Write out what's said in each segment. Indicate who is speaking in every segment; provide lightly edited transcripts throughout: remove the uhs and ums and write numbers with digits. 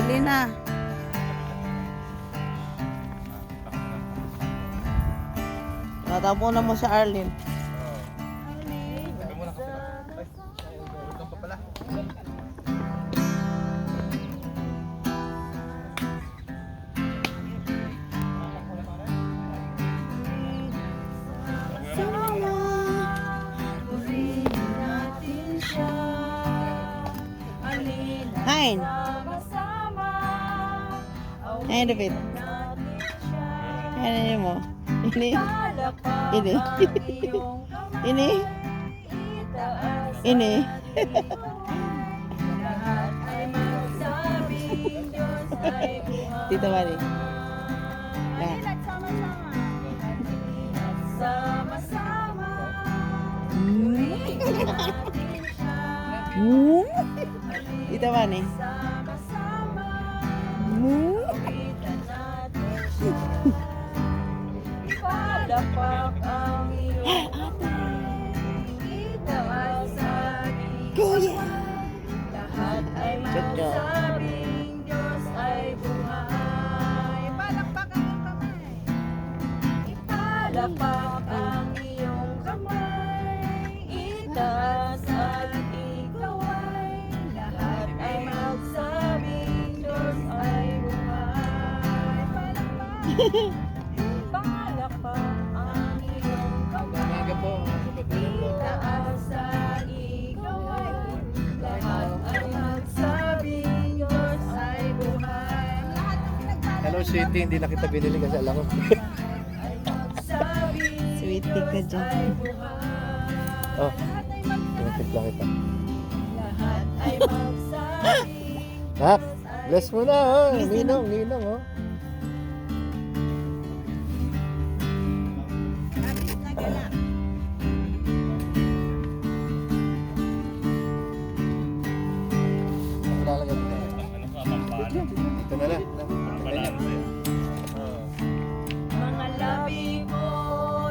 Speaker 1: Dali na. Natapo na mo si Arlene. Hein. Hein, David. Ano mo? Ini. Ini. Ini. Ini. Tita Mari. Nah. Tita Mari. Kuya.
Speaker 2: Lahat ay masabing Diyos ay buhay. Palakpakan ang kamay. Ipalapak ang iyong kamay. Itaas at ikaw ay lahat ay magsabing Diyos ay buhay. Palakpak. Palakpak ang iyong kamay. Itaas at ikaw ay lahat ay magsabing Diyos ay buhay. Lahat ng pinagpala.
Speaker 3: Hello, sweetie. Hindi na kita binili kasi alam ko.
Speaker 1: Sweetie ka dyan.
Speaker 3: Oh, pinatimpla kita.
Speaker 2: Lahat ay magsabing
Speaker 3: Nak, bless mo na, oh. Ninong, ninong, oh. Ang lalagay mo na. Ito na lang.
Speaker 2: mga labi mo,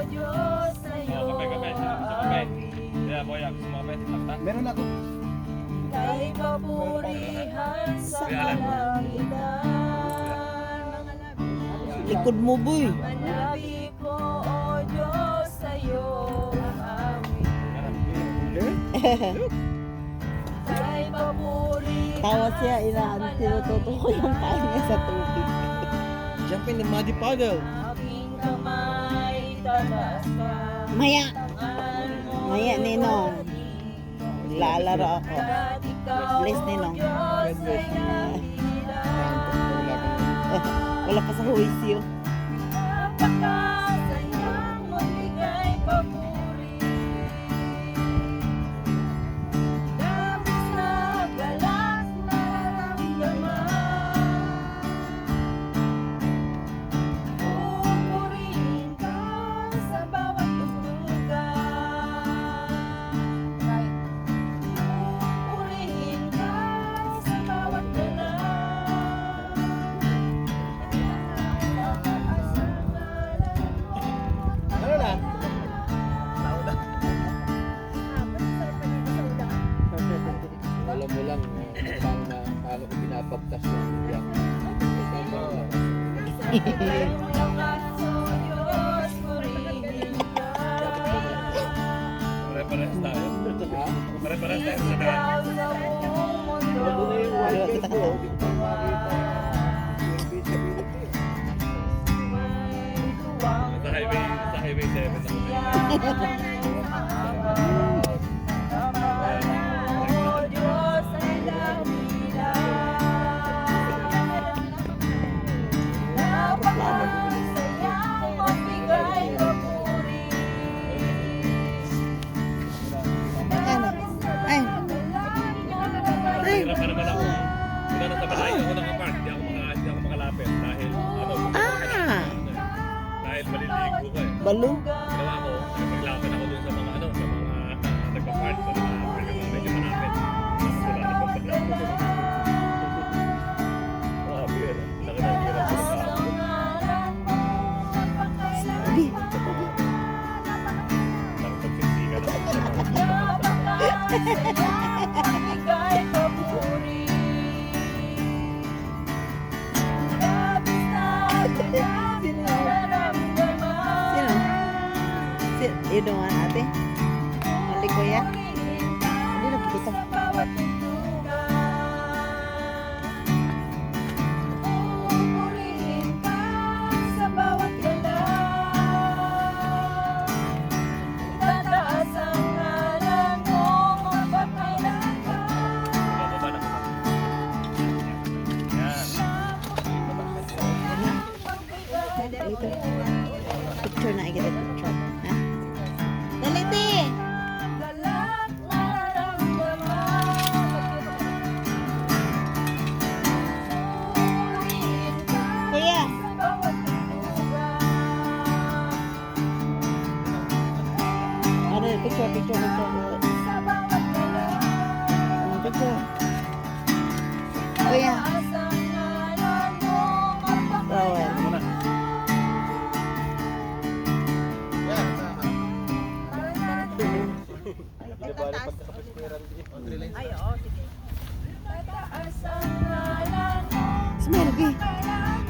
Speaker 2: Diyos sa'yo.
Speaker 3: Meron ako.
Speaker 2: Kay papurihan sa kalangitan. Mga labi.
Speaker 1: Likod mo, boy.
Speaker 2: Mga labi ko, O Diyos sa'yo aawit. Kay papurihan
Speaker 1: Tawa siya, inaan. Tinututo ko yung paa niya sa tubig.
Speaker 3: Jump in the muddy puddle.
Speaker 2: aking kamay talas ka.
Speaker 1: Maya.
Speaker 2: Tangan mo
Speaker 1: Maya, Ninong. Lalaro ako.
Speaker 2: at ikaw,
Speaker 1: Bless, Ninong.
Speaker 2: Diyos ay dahilan.
Speaker 1: Wala pa sa huwisyo.
Speaker 2: Napakasayang magbigay papuri. Labis na galak nararamdaman. Pupurihin ka sa bawat tugtugan. Pupurihin ka sa bawat ganap.
Speaker 3: Ano na? Alam mo lang, parang nakakala ko pinapagtas yung biyak.
Speaker 4: Pare-parehas tayo.
Speaker 3: Ha?
Speaker 4: Pare-parehas tayo sa daan.
Speaker 1: Wala kita katawa.
Speaker 4: Sa highway 7 ako.
Speaker 1: Ay,
Speaker 4: Hirap pa naman ako. Una na sa malayo ako nakapark. Hindi ako makalapit dahil dahil maliligo ko eh.
Speaker 1: balo.
Speaker 4: Ginawa ko, naglaban ako dun sa mga nagpa-park sa mga medyo malapit. Tapos wala na pagpaglaban. Grabe, laki ng hirap ko sa ako.
Speaker 1: Sabi.
Speaker 4: Nakapagsiksikan ako.
Speaker 2: Napakasayang magbigay papuri.
Speaker 1: You don't want ate? Only kuya? Hindi nakikita.
Speaker 2: Sa bawat pintuan, pupurihin ka sa bawat galaw. Tataas ang ngalan mo magpapailangan.
Speaker 4: Bababa na ba? Yan.
Speaker 1: Dito. Picture na, ikita picture. Ha? Dali, te!
Speaker 2: Galak nararamdaman. Pupurihin ka
Speaker 1: Kuya!
Speaker 2: sa bawat pintuan.
Speaker 1: Ano, picture.
Speaker 2: Sa bawat galaw.
Speaker 1: Picture. Kuya!
Speaker 2: Tataas ang ngalan mo magpapailangan.
Speaker 1: Rowan.
Speaker 2: Tataas ang ngalan mo
Speaker 1: Smile, be.
Speaker 2: magpapailangan.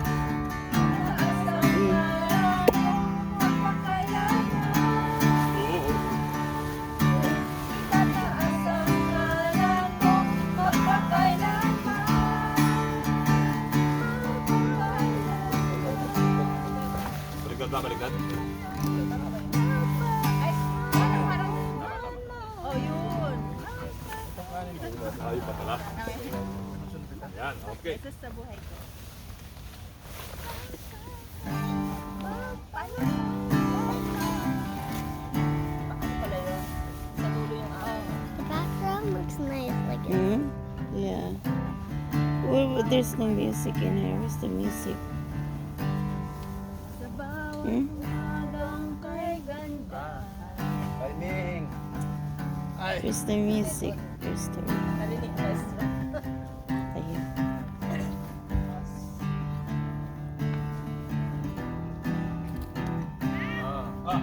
Speaker 2: Tataas ang ngalan mo magpapailangan.
Speaker 4: Oo.
Speaker 2: Tataas ang ngalan mo magpapailangan.
Speaker 4: Baliktad ba? Baliktad?
Speaker 2: Ay, parang. Oh, yun.
Speaker 4: Ay, pa pala. Yan, okay.
Speaker 2: Sa buhay ko.
Speaker 5: The background looks nice, like it.
Speaker 1: Hmm? Yeah. Well, there's no music in here. Where's the music?
Speaker 2: Sa bawat
Speaker 1: Hmm?
Speaker 2: umagang kay ganda.
Speaker 3: Timing! Ay!
Speaker 1: Where's the music? Where's the...
Speaker 2: Narinig mo
Speaker 1: Ayun.
Speaker 4: Ah,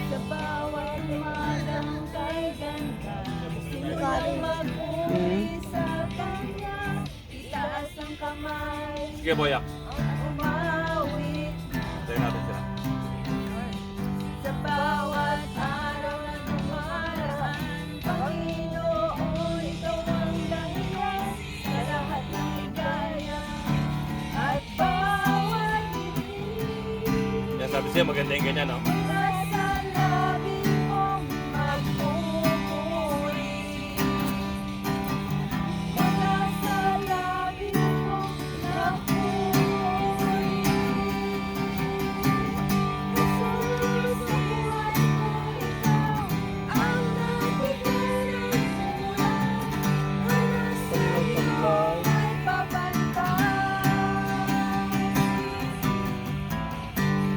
Speaker 2: Sa bawat umagang kay ganda. Simulang mag-uwi sa kanya. Itaas ang kamay.
Speaker 4: sige, boyak.
Speaker 2: Umawit.
Speaker 4: Tayo natin sila.
Speaker 2: Sa bawat araw na dumaraan, Panginoon, ikaw ang dahilan sa lahat ng ligaya at bawat ibig.
Speaker 4: Yan, sabi siya, maganda yung ganyan, no?
Speaker 2: Mula sa labi mong magpupuri. Mula sa labi mong nagpupuri. Jesus, sa buhay ko, ikaw ang nagbigay ng simula. Wala sa'yo ay babantay.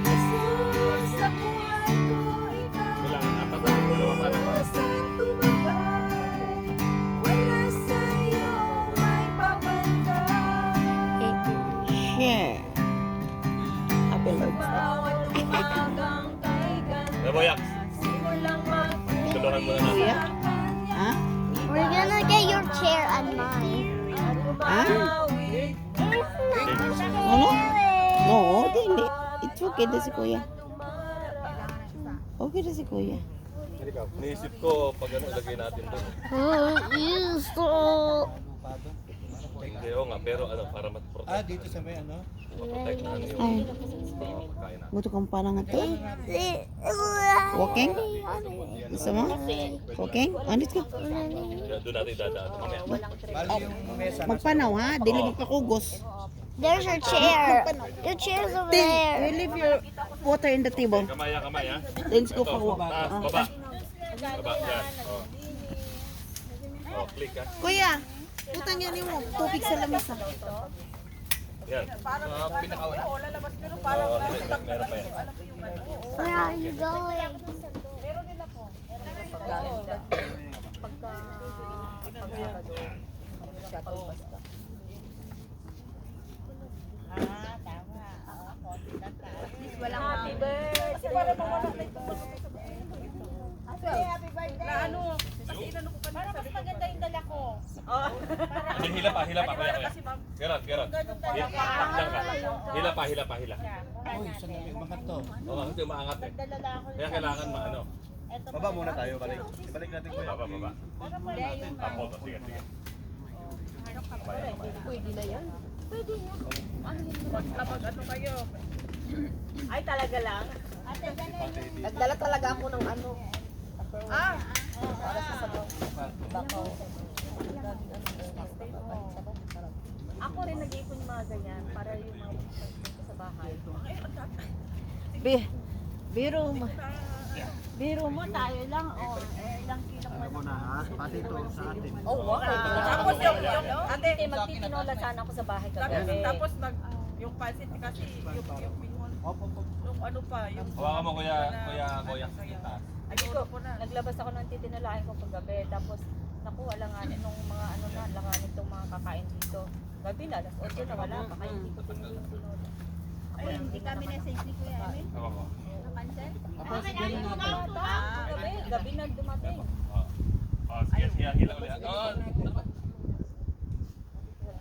Speaker 2: Jesus, sa buhay ko, ikaw
Speaker 4: Kailangan apat na dalawa pa rin.
Speaker 2: sa tumabay. Wala sa'yo may babantay.
Speaker 1: Share. Happy Lord's Day.
Speaker 2: Bawat umagang kay
Speaker 4: Eh, boyak.
Speaker 2: simulang
Speaker 4: Tulungan mo na natin.
Speaker 1: Kuya? Ha?
Speaker 5: We're gonna get your chair and mine.
Speaker 2: bumawit.
Speaker 1: Ano? No, dili. It's okay na si kuya. Okay na si kuya.
Speaker 4: Naisip ko, pag ano, ilagay natin doon. Hindi, oo nga, pero ano, para mat-protect.
Speaker 3: Dito sa may ano?
Speaker 4: Protect na yung
Speaker 1: Ay,
Speaker 4: mga pagkain natin.
Speaker 1: buto kang parang ito. Walking? Gusto mo? Walking? Anit ka?
Speaker 4: Kaya doon natin dadaan mamaya.
Speaker 3: Bali yung mesa.
Speaker 1: Magpanaw ha? Dili magpakugos.
Speaker 5: There's your chair. Your chair's over
Speaker 1: Ting,
Speaker 5: there.
Speaker 1: you leave your water in the table.
Speaker 4: Kamay, kamay, ha?
Speaker 1: Let's go
Speaker 4: Ito,
Speaker 1: for walk.
Speaker 4: taas, baba. Baba, yan. Oh. Oh, click, ha?
Speaker 1: Kuya, utang yan yung tubig sa lamesa.
Speaker 4: Yan.
Speaker 3: Pinakauna.
Speaker 4: Oh, meron pa yan.
Speaker 5: Where are you going?
Speaker 2: Happy birthday. Para mawala na ito. Happy birthday. Na ano? Kasi inano ko pa. Para mas maganda yung dala ko.
Speaker 4: Hila pa, kuya, kuya. Gerard. Diyan ka. Hila pa.
Speaker 3: Uy, sandali, umangat to.
Speaker 4: Oo, kasi umaangat eh.
Speaker 2: Nagdala ako
Speaker 4: Kaya kailangan maano.
Speaker 2: Ito
Speaker 6: Baba muna tayo, balik. Ibalik natin ko
Speaker 4: Baba. Tapos, sige.
Speaker 2: Pwede na yan. Pwede na. Kapag ano kayo? Ay, talaga lang? Ate, ganun.
Speaker 7: Nagdala talaga ako ng ano.
Speaker 2: Ah!
Speaker 7: Para sa sabaw. Bako.
Speaker 2: Ako rin nag-iipon yung mga ganyan para yung mga sa bahay. Biro mo, tayo lang. O, ilang kilong
Speaker 6: Ano muna ha? Pati ito sa atin.
Speaker 7: Oh, wow.
Speaker 2: Tapos yung ate, magtitinola sana ako sa bahay kagabi.
Speaker 8: Tapos yung pansit kasi yung pingon. Yung ano pa, yung
Speaker 4: Hawakan mo kuya.
Speaker 2: Ay, ko, naglabas ako ng titinolahin ko kagabi. Tapos, naku, alanganin nung mga ano na, alanganin itong mga kakain dito. Gabi na, alas 8 na wala pa, kaya hindi ko tinuloy yung tinola. Ako hindi kami na-save ni Kuya Emil.
Speaker 4: Hawakan mo.
Speaker 2: Napansin?
Speaker 6: Tapos ganun natin.
Speaker 2: Gabi na dumating.
Speaker 4: Sige, hila ulit.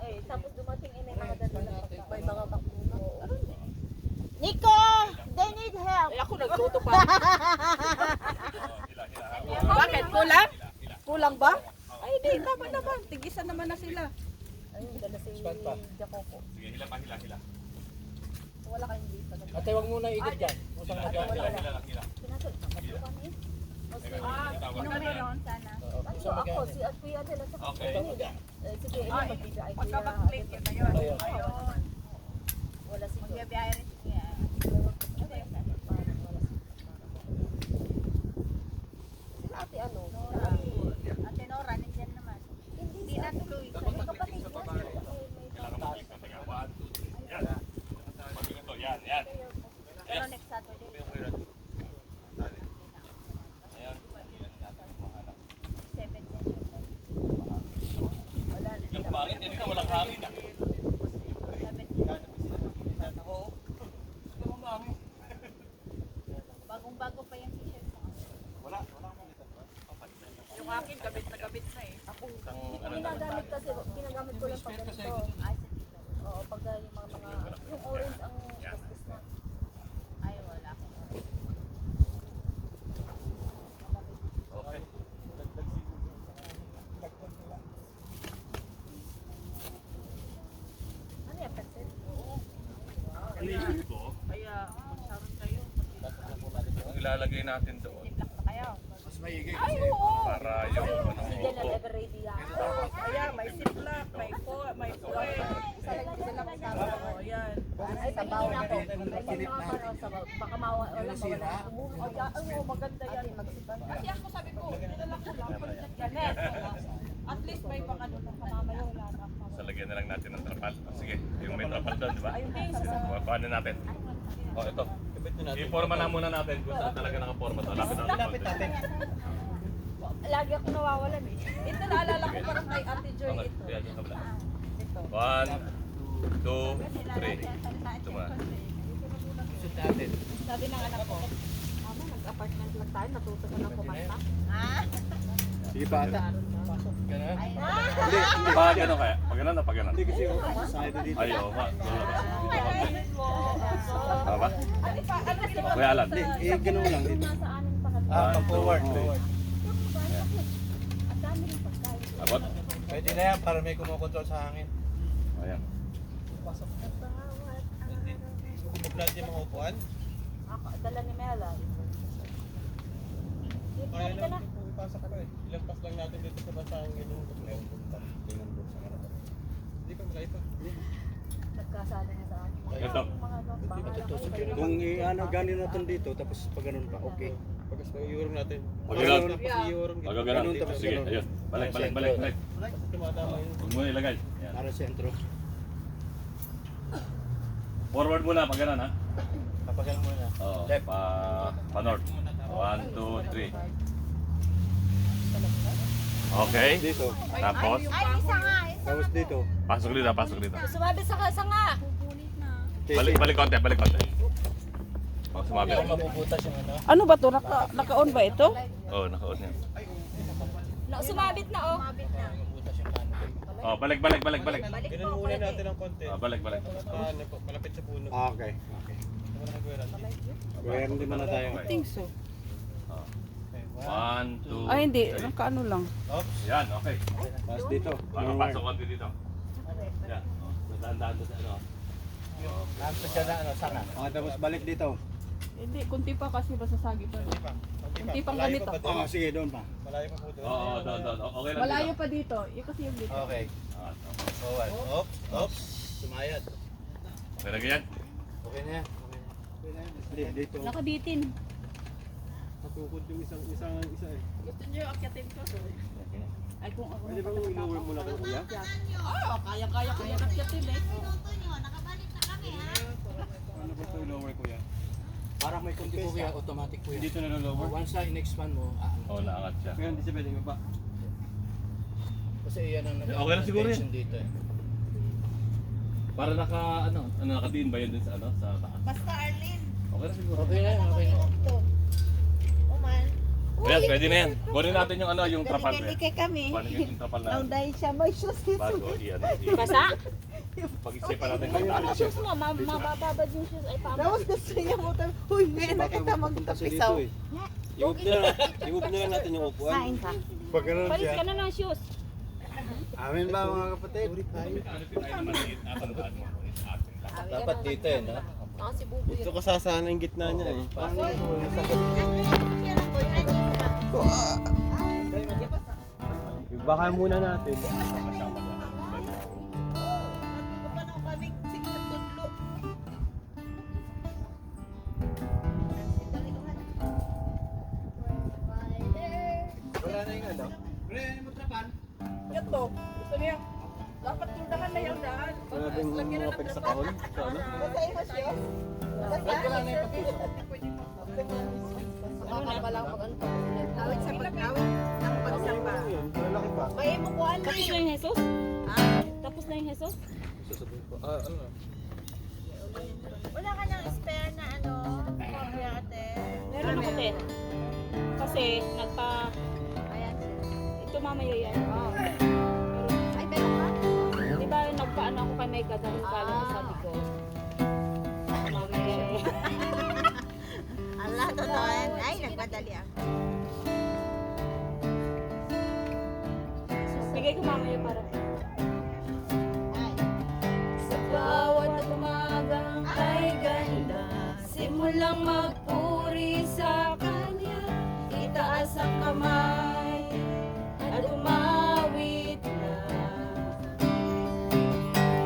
Speaker 2: Eh, tapos dumating may mga dala na
Speaker 7: May mga bakulo.
Speaker 2: Nico! They need help!
Speaker 7: Ay, ako nagluto pa.
Speaker 8: Bakit? Kulang?
Speaker 7: Kulang ba?
Speaker 8: Ay, di. Tama naman. Tigisan naman na sila.
Speaker 2: Ayun, dala si Jacopo.
Speaker 4: Sige, hila pa.
Speaker 7: Wala kayong dito.
Speaker 3: Ate, huwag muna ikot dyan. Musang na dyan.
Speaker 4: Hila.
Speaker 2: Pinasal, kapatid kami. O si,
Speaker 4: Inom
Speaker 2: meron sana. Ano ako, si Kuya Adela sa
Speaker 4: Okay.
Speaker 2: sige, magbibigay ay Kuya
Speaker 8: Pagka-complete yun na yun.
Speaker 3: Ayun.
Speaker 8: Ayun.
Speaker 2: Wala si Kuya.
Speaker 8: Magbibiyahe rin siya.
Speaker 7: Ate ano?
Speaker 2: Ate Nora, nandiyan naman. Hindi natuloy. Kapatid niya.
Speaker 4: Kailangan mo balik na. Teka, 1, 2, 3. Yan. Pagbigat to. Yan.
Speaker 2: Pero next Saturday.
Speaker 4: Ayan.
Speaker 2: 7.
Speaker 4: Yung pangit, hindi ka walang hangin ah.
Speaker 2: Bagong-bago pa yung t-shirt mo.
Speaker 8: Yung akin, gabit na eh.
Speaker 2: Ginagamit kasi, ginagamit ko lang pag ganito. Ay, oo, pag yung yung orange ang gastos na. Ay, wala.
Speaker 4: Okay.
Speaker 2: Ano yan, pencil?
Speaker 4: Iniisip ko,
Speaker 8: Kaya, magsaroon kayo.
Speaker 4: ang ilalagay natin doon
Speaker 6: Mas maigi
Speaker 8: Ay,
Speaker 6: kasi.
Speaker 8: oo.
Speaker 4: para yung ano
Speaker 2: Si
Speaker 4: mo.
Speaker 2: Janelle ever ready yan.
Speaker 8: Kaya, may siplak, may foil.
Speaker 7: Isa lang kasama.
Speaker 8: Oo, yan.
Speaker 2: Ay, pahingin ako. Ay, mga para sa baka mawala mawala. Oh, yan, maganda yan.
Speaker 8: Kasi ako sabi ko, dinala ko lang. Janet, at least may baka doon na kamamaya wala na.
Speaker 4: So, lagyan na lang natin ng trapal. Sige, yung may trapal doon, di ba?
Speaker 8: Ayun din,
Speaker 4: Paano natin? Oh, ito.
Speaker 3: Ibit na natin.
Speaker 4: I-forma na muna natin kung saan talaga nakaporma to.
Speaker 3: Lapit natin.
Speaker 2: Lagi ako nawawalan eh.
Speaker 8: ito naalala ko parang kay Ate Joy
Speaker 4: Okay,
Speaker 8: ito.
Speaker 4: yan yung kabila.
Speaker 8: Ito.
Speaker 4: 1, 2, 3. Ito ba?
Speaker 3: Isot natin.
Speaker 8: Sabi ng anak ko,
Speaker 7: Mama, nag-apartment lang tayo. Natuto ko ng kumanta.
Speaker 6: Sige pa ata.
Speaker 3: Ganun.
Speaker 6: Hindi, hindi.
Speaker 4: Pag ano kaya? Pag ano na pag ano?
Speaker 6: Hindi kasi side dito.
Speaker 4: Ay, oo nga. Tama ba?
Speaker 8: ano
Speaker 4: Kuya Alan.
Speaker 6: Hindi, ganun lang dito.
Speaker 2: Nasa amin pa kami.
Speaker 3: Forward.
Speaker 2: Ang dami rin pagkain.
Speaker 4: Abot?
Speaker 3: Pwede na yan para may kumukontrol sa hangin.
Speaker 4: Ayan.
Speaker 3: Kumuplat yung mga upuan.
Speaker 2: Dala ni Mela.
Speaker 3: Kaya
Speaker 2: Dito ka na.
Speaker 3: lang, pumipasok pa eh. Ilampas lang natin dito sa basang yung Hindi pa malay pa.
Speaker 2: Nagkasala na sa akin.
Speaker 4: Ito.
Speaker 2: Mga bahala.
Speaker 6: Kung i-ano, ganin natin dito, tapos pag ganun pa, okay.
Speaker 3: Pagkas pag-iurong natin.
Speaker 4: Pag ganun.
Speaker 3: Pag-iurong.
Speaker 4: Pag ganun.
Speaker 6: tapos
Speaker 4: Sige,
Speaker 6: ganun.
Speaker 4: ayun. Balik.
Speaker 3: Tumatama yun.
Speaker 4: Huwag mo na ilagay. Yan.
Speaker 6: Para sentro.
Speaker 4: Forward muna pag ganun ha.
Speaker 3: Kapag ganun muna.
Speaker 4: Oo. Pa-north. 1, 2, 3. Okay.
Speaker 6: Dito.
Speaker 4: Tapos,
Speaker 2: Ay, isa nga.
Speaker 6: Tapos dito.
Speaker 4: pasok dito.
Speaker 2: Sumabi sa sanga.
Speaker 4: Balik konti. Pag sumabi.
Speaker 3: Hindi ako mabubutas yung ano.
Speaker 8: Ano ba to? Naka-on ba ito?
Speaker 4: Oo, naka-on yan.
Speaker 2: Sumabit na oh.
Speaker 3: Mabubutas yung ano.
Speaker 4: Oh, balik, balik, balik, balik.
Speaker 2: Balik
Speaker 6: Ganun
Speaker 2: mo,
Speaker 6: muna
Speaker 2: pwede.
Speaker 6: natin ng konti.
Speaker 4: Oh, balik, balik.
Speaker 6: Malapit sa puno.
Speaker 3: Okay. Okay.
Speaker 6: Meron din muna tayo.
Speaker 8: I think so.
Speaker 4: Oh. 1, 2,
Speaker 8: Ay, hindi.
Speaker 4: 3.
Speaker 8: Nakaano lang.
Speaker 6: Oops.
Speaker 4: Yan, okay.
Speaker 6: Tapos dito.
Speaker 4: Papasok konti dito. Yan. Oh, dadaan doon sa ano.
Speaker 3: Tapos siya na ano, sana.
Speaker 6: Tapos balik dito.
Speaker 8: Hindi, kunti pa kasi basasagi pa. Kunti pang
Speaker 6: Malayo
Speaker 8: ganito.
Speaker 6: pa ba doon? Sige, doon pa. Malayo pa po doon.
Speaker 4: Oo, doon, doon. Okay lang
Speaker 8: Malayo
Speaker 4: dito.
Speaker 8: pa dito. Yung kasi yung dito.
Speaker 3: Okay.
Speaker 4: Ah,
Speaker 3: Forward. Oops. Oops. Sumayad.
Speaker 4: okay lang yan.
Speaker 3: Okay na yan.
Speaker 6: Dito.
Speaker 2: Nakabitin.
Speaker 6: Natukod yung isa eh.
Speaker 8: Gusto niyo akyatin ko? Ay, kung ako
Speaker 6: Pwede ba i-lower muna kayo kuya?
Speaker 8: Oo, kaya-kaya ko yan akyatin eh.
Speaker 6: Ano ba ito i-lower kuya?
Speaker 3: Parang may konti po kuya, automatic po yan.
Speaker 6: Dito na lower.
Speaker 3: Once na in-expand mo,
Speaker 4: Oo, naangat siya.
Speaker 6: Kaya hindi siya pwedeng iba.
Speaker 3: kasi yan ang
Speaker 4: Okay lang siguro yan.
Speaker 3: tension dito eh.
Speaker 4: Para nakadiin ba yan dun sa ano, sa taas?
Speaker 1: Basta Arlene.
Speaker 4: Okay lang siguro.
Speaker 3: Okay na yan, okay na.
Speaker 1: Uman.
Speaker 4: Ayan, pwede na yan. Kunin natin yung ano, yung trapal.
Speaker 1: Galing-galing kay kami.
Speaker 4: Paano yung trapal na
Speaker 1: Now dahil siya may shoes
Speaker 4: bago i-ano.
Speaker 2: Basa?
Speaker 4: Pag-isipan natin kung
Speaker 2: Ano
Speaker 4: ano.
Speaker 2: shoes mo? Mabababad yung shoes. Ay, pama.
Speaker 1: Tapos gusto niya mo tayo. Uy, ngayon na kita magtapisaw.
Speaker 6: I-move na lang natin yung upuan.
Speaker 1: Kain ka.
Speaker 6: Pag ganun
Speaker 2: Palis
Speaker 6: siya.
Speaker 2: ka na ng shoes.
Speaker 6: Amin ba mga kapatid?
Speaker 3: Dapat dito eh, no?
Speaker 7: Si Bubo
Speaker 6: Dito ka sasana yung gitna niya eh. Baka muna natin. Wala na yung ano?
Speaker 8: Ito, gusto niya. Dapat tuldahan na yung daan.
Speaker 6: Wala din mga pagsakahon. Sa ano?
Speaker 3: Wala na yung pagpuso.
Speaker 7: Baka pa lang pag ano pa.
Speaker 1: Awit sa pag-awit ng pagsamba.
Speaker 6: Yun, malaki pa.
Speaker 1: May imukuan na
Speaker 2: Tapos na yung Jesus? Tapos na yung Jesus?
Speaker 6: Sasabihin ko. Ano?
Speaker 1: Wala ka nang spare na ano, ate.
Speaker 2: Meron ako din. Kasi
Speaker 1: Ayan.
Speaker 2: ito mamaya yan.
Speaker 1: Ay, meron ka?
Speaker 2: Di ba nagpaano ako kay Mega dahil galing sabi ko. Mamaya eh.
Speaker 1: Allah, totoo yan. Ay, nagpadali ako.
Speaker 2: Bigay ko mamaya para.
Speaker 1: Ay.
Speaker 2: Sa bawat umagang ay ganda, simulang magpuri sa Kanya, itaas ang kamay at umawit na.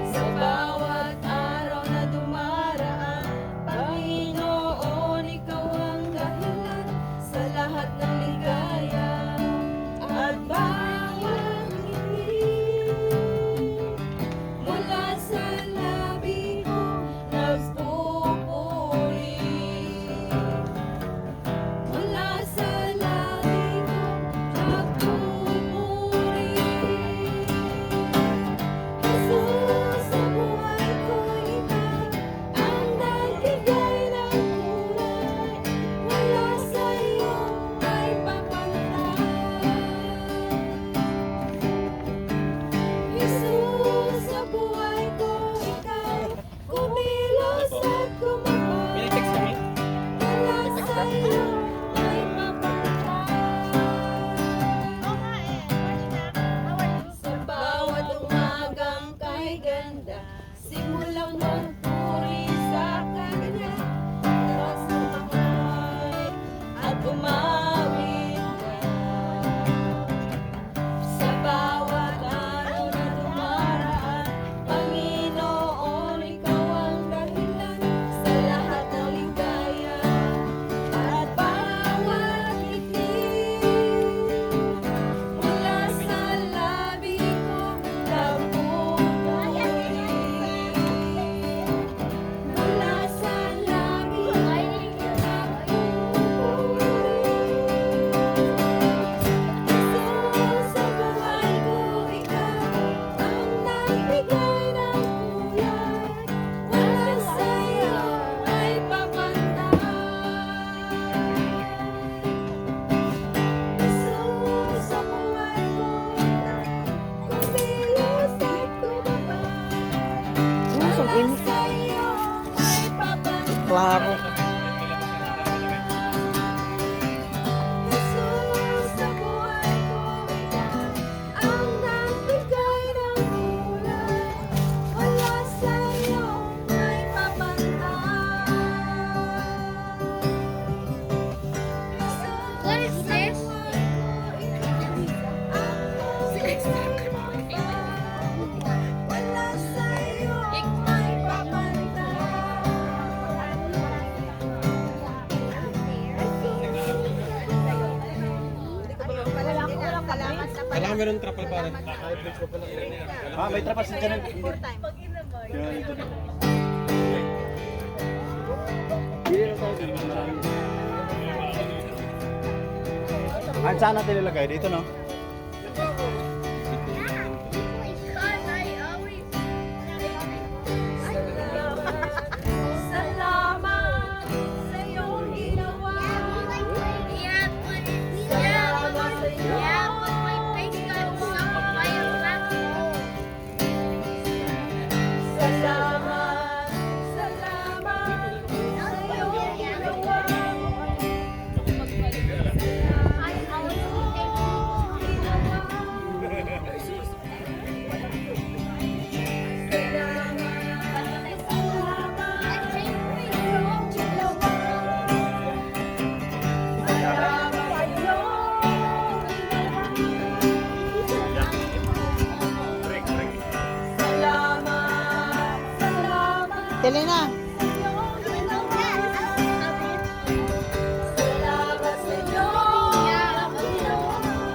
Speaker 2: Sa bawat araw na dumaraan, Panginoon, Ikaw ang dahilan sa lahat ng ligaya at bawat ngiti. Mula sa labi ko nagpupuri.
Speaker 6: meron trapal pare. Ah, may trapal sa channel. Ang saan natin ilalagay? Dito, no?
Speaker 8: Salamat sa iyong ginawa. Salamat sa iyong salamat, salamat sa iyong ginawa.
Speaker 1: Selena.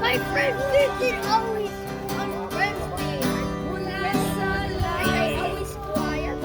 Speaker 5: My friend did it always on Wednesday. I always quiet.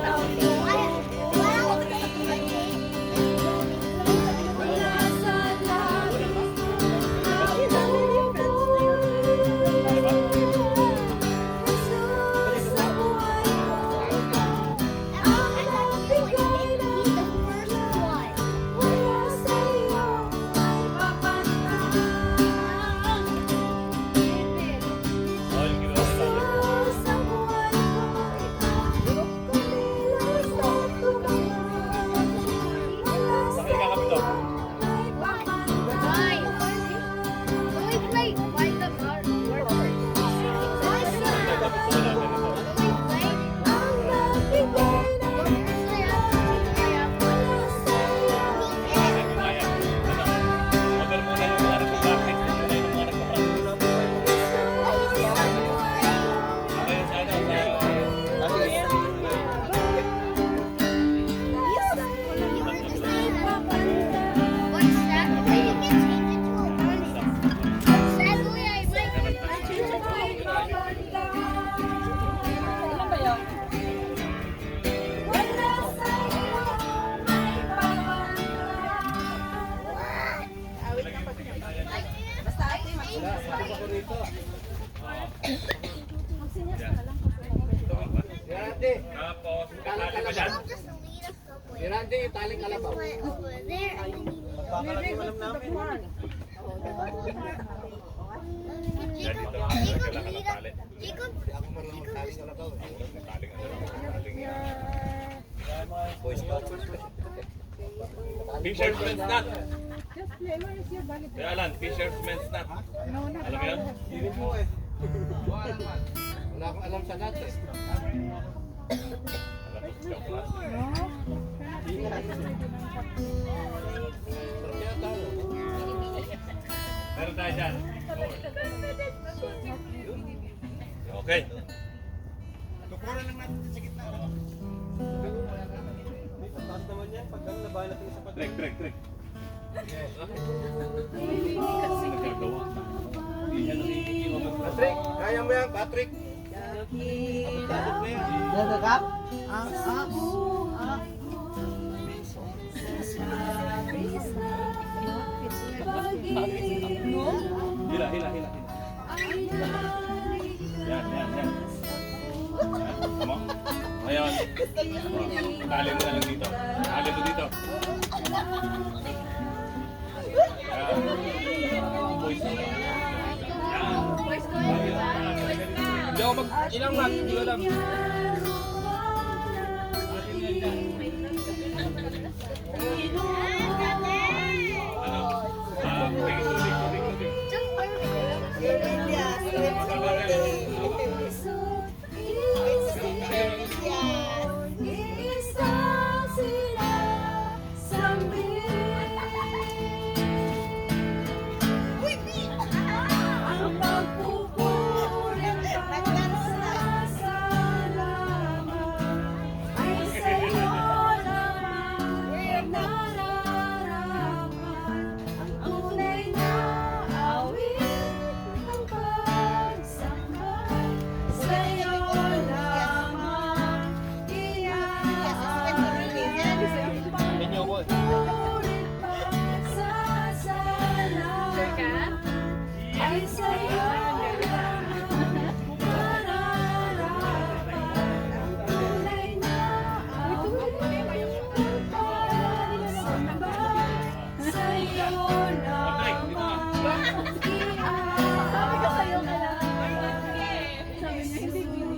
Speaker 3: Randy,
Speaker 4: Tapos,
Speaker 3: taling
Speaker 4: kalaban dyan.
Speaker 3: Si Randy, taling kalabaw.
Speaker 5: Over there.
Speaker 4: Yan dito. Kailangan ng tali.
Speaker 5: Jacob,
Speaker 3: Ako marunong taling kalabaw.
Speaker 4: Taling ano lang. Taling
Speaker 3: Boys Scout.
Speaker 4: Fisherman's knot. Kaya Alan, fisherman's knot. Alam mo yan?
Speaker 6: Hindi mo eh.
Speaker 3: Wala akong alam sa natin.
Speaker 4: Alam mo, scout class.
Speaker 3: Kaya tayo.
Speaker 4: Meron tayo dyan. Okay.
Speaker 6: Tukuran lang natin sa gitna. May pataas naman yan. Pag ano, labahan natin sa
Speaker 4: Trek, trek, trek. Nagagawa.
Speaker 3: Patrick, kaya mo yan, Patrick.
Speaker 4: Hila, hila, hila. Yan, yan, yan. Tama? Ngayon, tali mo na lang dito. Tali mo dito. Yan. Boys. Yan.
Speaker 6: Hindi ako ilang mat, hindi ko alam.
Speaker 4: Tubig, tubig, tubig, tubig.
Speaker 8: Ang pagpupuri sa
Speaker 4: Patrick, dito na.
Speaker 2: Sabi ko sa'yo ka lang. Sabi niya, hindi ko yun.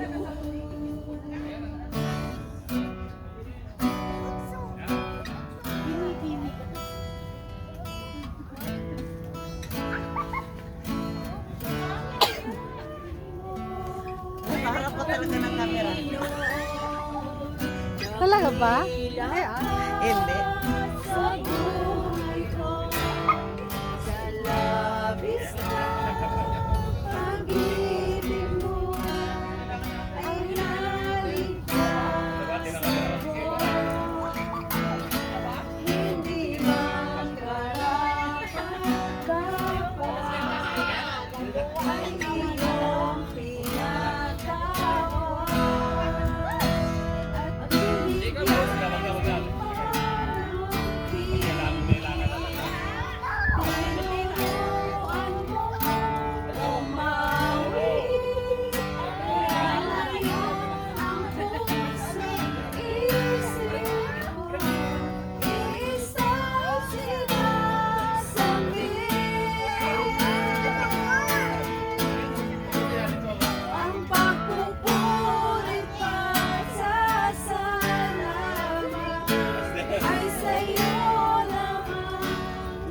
Speaker 8: Nakaharap ko talaga ng camera.
Speaker 1: Talaga ba?
Speaker 8: Hindi.
Speaker 4: Sabati na kami. Ikaw, boss, dapat ako dyan. Kailangan na lang.
Speaker 5: Ang pagpupulit pa sa salamat ay sa'yo lamang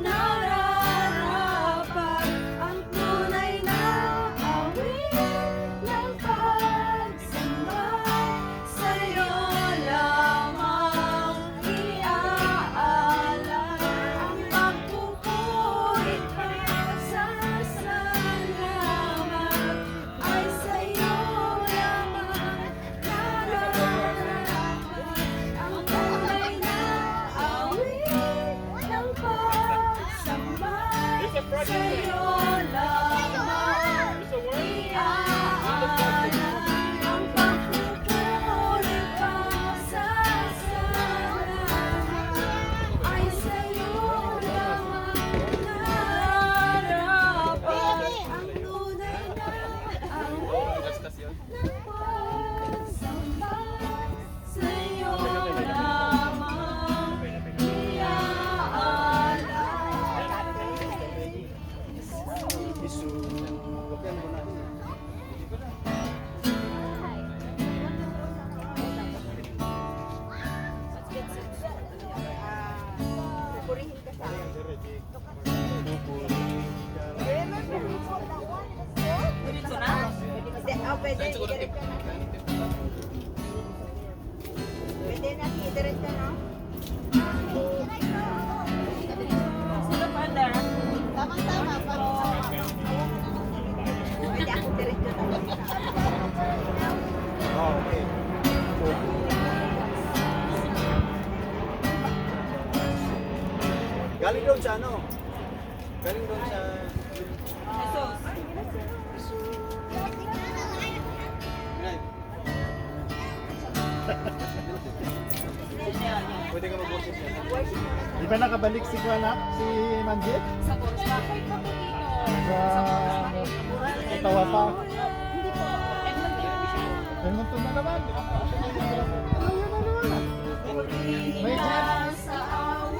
Speaker 5: nararapat. Ang tunay na awit ng pagsamba sa'yo lamang iaalay. Ang pagpupulit pa sa salamat ay sa'yo lamang nararapat. Ang tunay na awit ng pagsamba sa'yo lamang iaalay. Ang pagpupulit pa sa salamat ay sa'yo lamang nararapat. Ang tunay na awit ng pagsamba sa'yo lamang iaalay.
Speaker 6: Isu. Kopyan mo na.
Speaker 2: Dito na?
Speaker 8: Pwede na, i-direct ka na.
Speaker 2: Sino pa there?
Speaker 8: Tama-tama, pero pwede ako direct ka na.
Speaker 6: Oh, okay. Galing doon sa ano? Galing doon sa...
Speaker 2: Jesus.
Speaker 6: Right. Pwede ka mag-worship yan.
Speaker 9: Di ba nakabalik si Kuanak, si Manjit?
Speaker 2: Sa Boros. Bakit pa po dito?
Speaker 9: Sa Itawa pa.
Speaker 2: Hindi po.
Speaker 9: Edmonton na naman. Ayun na naman. May jet.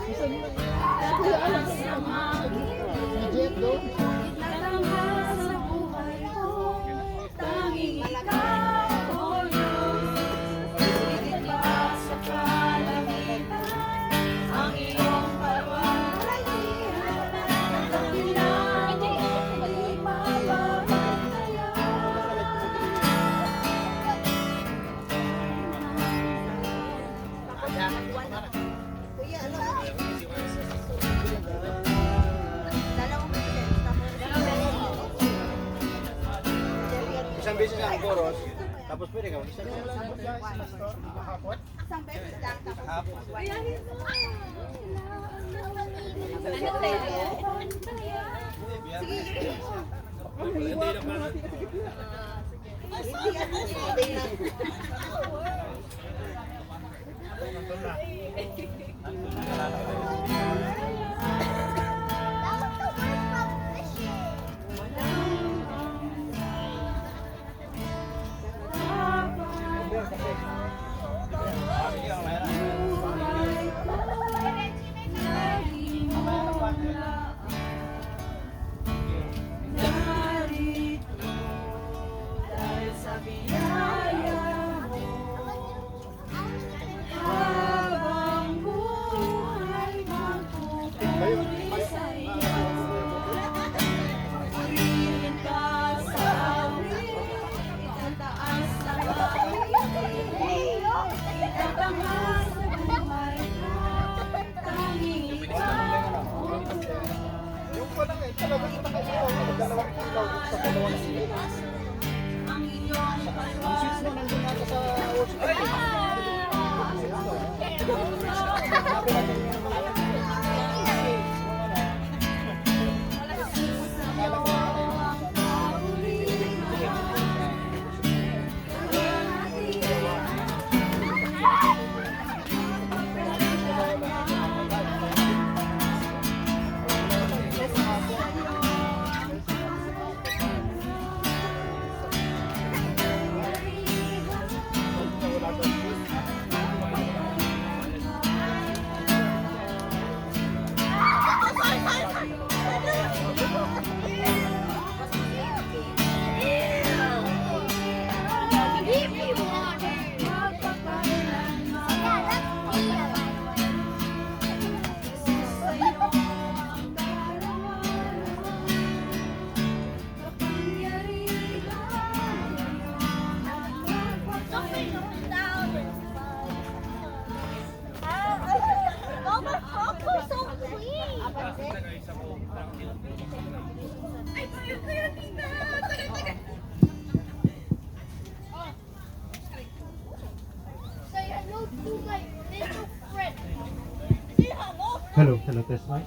Speaker 9: Isang Kuya Alex. May jet doon.
Speaker 5: Natanghal sa buhay ko, tanging ikaw, O Diyos. Higit pa sa kalamitan, ang iyong kapangyarihan. Dakilang di mapapantayan.
Speaker 8: Kuya, ano? Dalawang minutes.
Speaker 6: Isang beses ang chorus, tapos pwede ka mag-isa.
Speaker 8: Isang beses lang. Tapos
Speaker 5: Buhay ko, naging
Speaker 9: ko lang eh. Talagang nakailaw. Dalawang ilaw sa dalawang silas. Ang switch mo nandun natin sa workshop. Sabi natin yung mga
Speaker 5: Give me water.
Speaker 2: Mama, Coco, so sweet!
Speaker 5: Say hello to my little friend.
Speaker 9: Hello, test mic.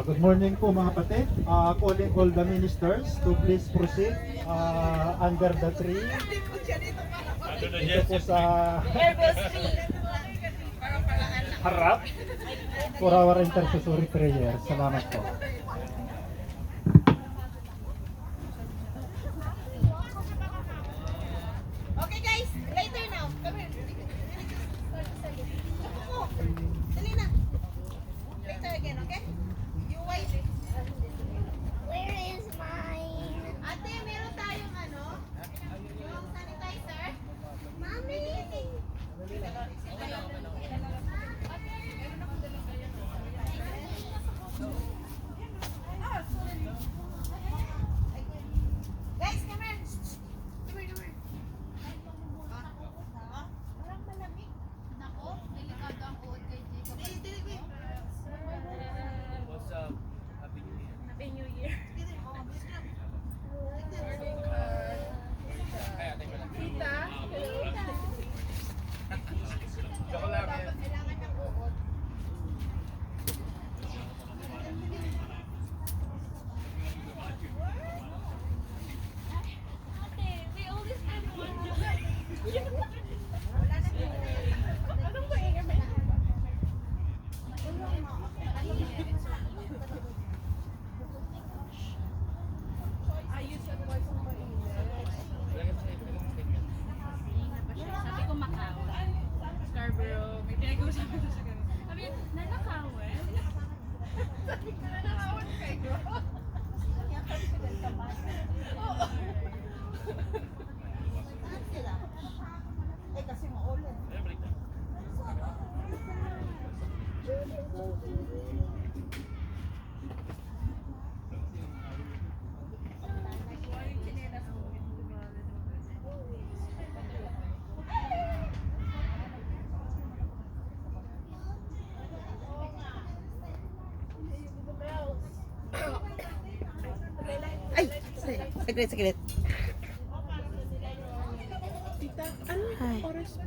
Speaker 9: Good morning po mga kapatid. Calling all the ministers to please proceed under the tree. Dito po sa harap for our intercessory prayer. Salamat po.
Speaker 8: Okay guys, later now. Come here. Dali na. Later again, okay? You wait.
Speaker 5: Where is mine?
Speaker 8: Ate, meron tayong ano? Yung sanitizer.
Speaker 5: Mommy.
Speaker 8: Guys, come here. Come here, come here. Parang malamig.
Speaker 7: Nako, delikado ang uod kay Jacob.
Speaker 8: Dili, wait.
Speaker 3: What's up? Happy New Year.
Speaker 2: Happy New Year.
Speaker 8: Dili, oh, bilis ka.
Speaker 3: Ay, ate ko lang.
Speaker 8: Joke lang yan. Kailangan ng uod. Wala na din. Anong ba yung
Speaker 7: Sabi ko Macau. Scarborough. May pinag-uusapan ko sa ganun. Sabi niya, nanakawan?
Speaker 8: Eh, kasi maulan.
Speaker 10: Ay, saglit.